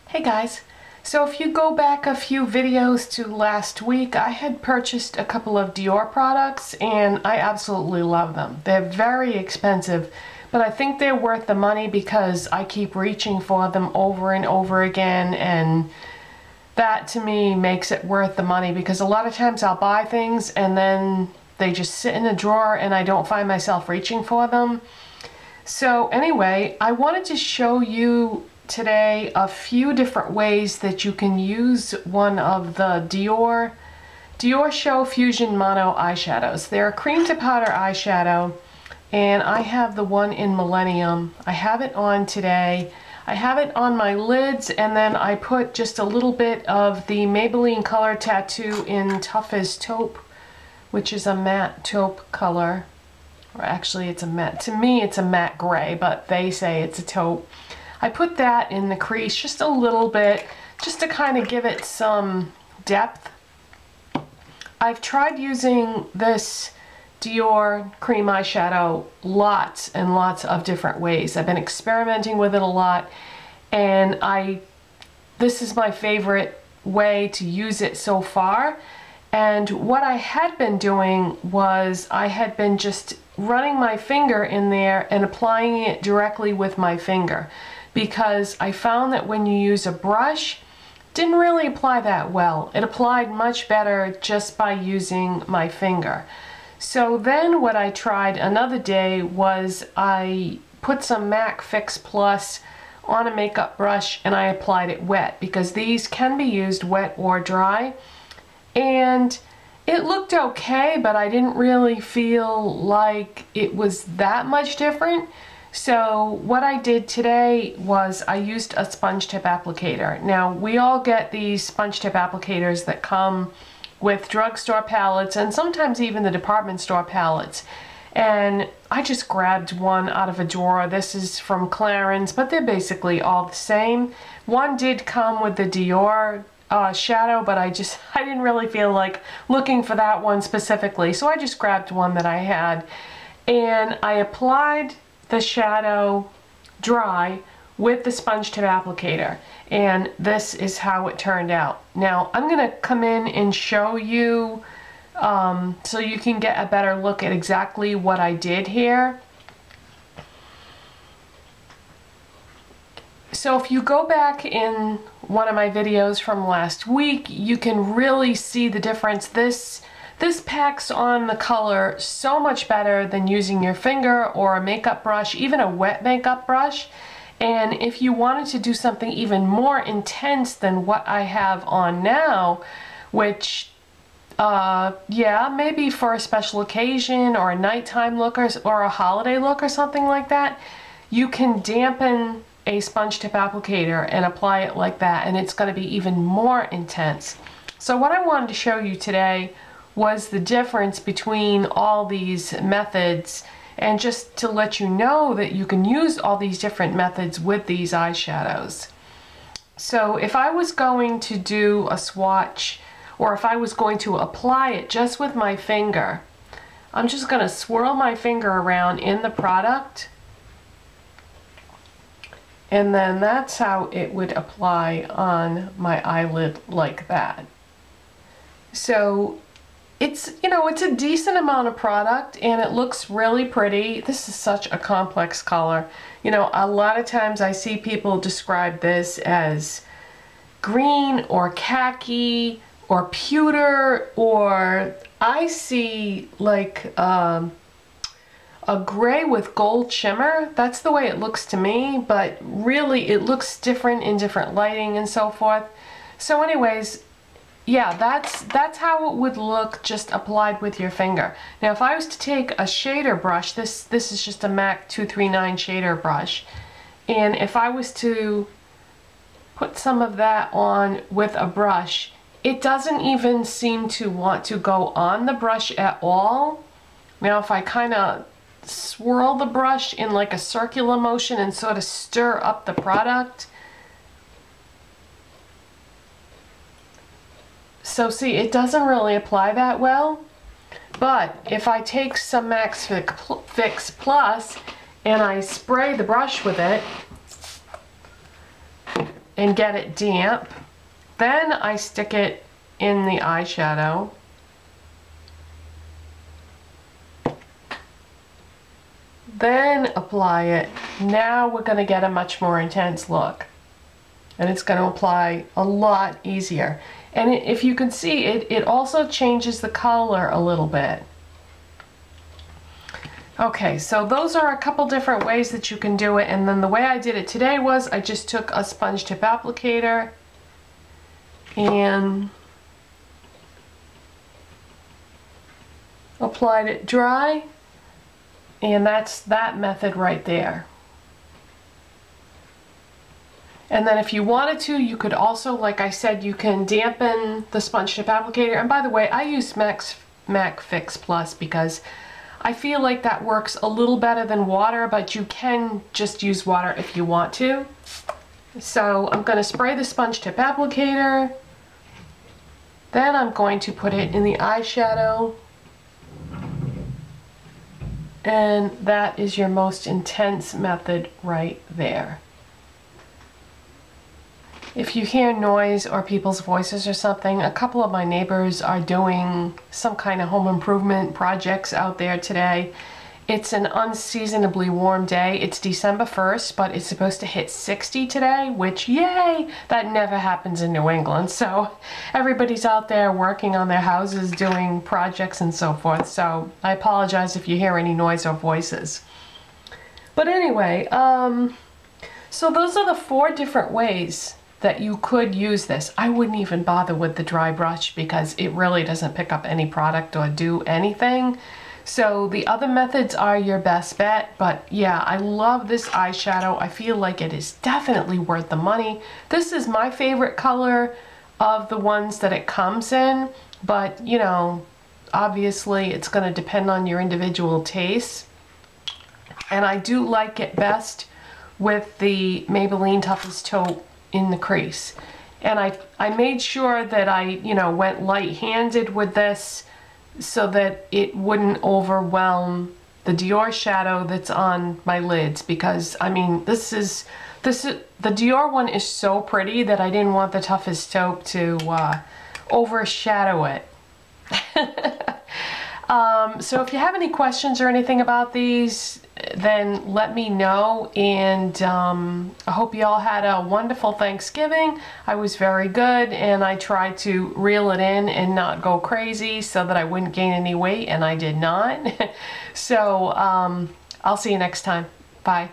Hey guys, so if you go back a few videos to last week, I had purchased a couple of Dior products and I absolutely love them. They're very expensive, but I think they're worth the money because I keep reaching for them over and over again, and that to me makes it worth the money because a lot of times I'll buy things and then they just sit in a drawer and I don't find myself reaching for them. So anyway, I wanted to show you today a few different ways that you can use one of the Diorshow Fusion Mono eyeshadows. They're a cream to powder eyeshadow, and I have the one in Millenium. I have it on today. I have it on my lids, and then I put just a little bit of the Maybelline Color Tattoo in Tough as Taupe, which is a matte taupe color. Or actually it's a matte, to me it's a matte gray, but they say it's a taupe. I put that in the crease just a little bit, just to kind of give it some depth. I've tried using this Dior cream eyeshadow lots and lots of different ways. I've been experimenting with it a lot, and this is my favorite way to use it so far. And what I had been doing was I had been just running my finger in there and applying it directly with my finger, because I found that when you use a brush, didn't really apply that well. It applied much better just by using my finger. So then what I tried another day was I put some MAC Fix Plus on a makeup brush and I applied it wet, because these can be used wet or dry. And it looked okay, but I didn't really feel like it was that much different. So what I did today was I used a sponge tip applicator. Now we all get these sponge tip applicators that come with drugstore palettes and sometimes even the department store palettes. And I just grabbed one out of a drawer. This is from Clarins, but they're basically all the same. One did come with the Dior shadow, but I didn't really feel like looking for that one specifically. So I just grabbed one that I had and I applied the shadow dry with the sponge tip applicator, and this is how it turned out. Now I'm gonna come in and show you so you can get a better look at exactly what I did here. So if you go back in one of my videos from last week, you can really see the difference. This packs on the color so much better than using your finger or a makeup brush, even a wet makeup brush. And if you wanted to do something even more intense than what I have on now, which, yeah, maybe for a special occasion or a nighttime look or a holiday look or something like that, you can dampen a sponge tip applicator and apply it like that, and it's going to be even more intense. So what I wanted to show you today was the difference between all these methods, and just to let you know that you can use all these different methods with these eyeshadows. So if I was going to do a swatch, or if I was going to apply it just with my finger, I'm just going to swirl my finger around in the product, and then that's how it would apply on my eyelid, like that. So it's, you know, it's a decent amount of product and it looks really pretty. This is such a complex color. You know, a lot of times I see people describe this as green or khaki or pewter, or I see like a gray with gold shimmer. That's the way it looks to me, but really it looks different in different lighting and so forth. So anyways, yeah, that's how it would look just applied with your finger. Now if I was to take a shader brush, this is just a MAC 239 shader brush, and if I was to put some of that on with a brush, it doesn't even seem to want to go on the brush at all. Now if I kind of swirl the brush in like a circular motion and sort of stir up the product, so see, it doesn't really apply that well. But if I take some MAC Fix Plus and I spray the brush with it, and get it damp. Then I stick it in the eyeshadow. Then apply it. Now we're going to get a much more intense look. And it's going to apply a lot easier. And if you can see, it also changes the color a little bit. Okay, so those are a couple different ways that you can do it. And then the way I did it today was I just took a sponge tip applicator and applied it dry. And that's that method right there. And then if you wanted to, you could also, like I said, you can dampen the sponge tip applicator. And by the way, I use MAC Fix Plus because I feel like that works a little better than water, but you can just use water if you want to. So I'm going to spray the sponge tip applicator. Then I'm going to put it in the eyeshadow. And that is your most intense method right there. If you hear noise or people's voices or something, a couple of my neighbors are doing some kind of home improvement projects out there today. It's an unseasonably warm day. It's December 1st, but it's supposed to hit 60 today, which, yay, that never happens in New England. So everybody's out there working on their houses, doing projects and so forth. So I apologize if you hear any noise or voices. But anyway, so those are the 4 different ways that you could use this. I wouldn't even bother with the dry brush because it really doesn't pick up any product or do anything. So the other methods are your best bet, but yeah, I love this eyeshadow. I feel like it is definitely worth the money. This is my favorite color of the ones that it comes in, but you know, obviously it's going to depend on your individual taste. And I do like it best with the Maybelline Toughest Taupe in the crease. And I made sure that I, you know, went light-handed with this so that it wouldn't overwhelm the Dior shadow that's on my lids, because I mean this is the Dior one is so pretty that I didn't want the Toughest Taupe to overshadow it. So if you have any questions or anything about these, then let me know, and I hope you all had a wonderful Thanksgiving. I was very good, and I tried to reel it in and not go crazy so that I wouldn't gain any weight, and I did not. So I'll see you next time. Bye.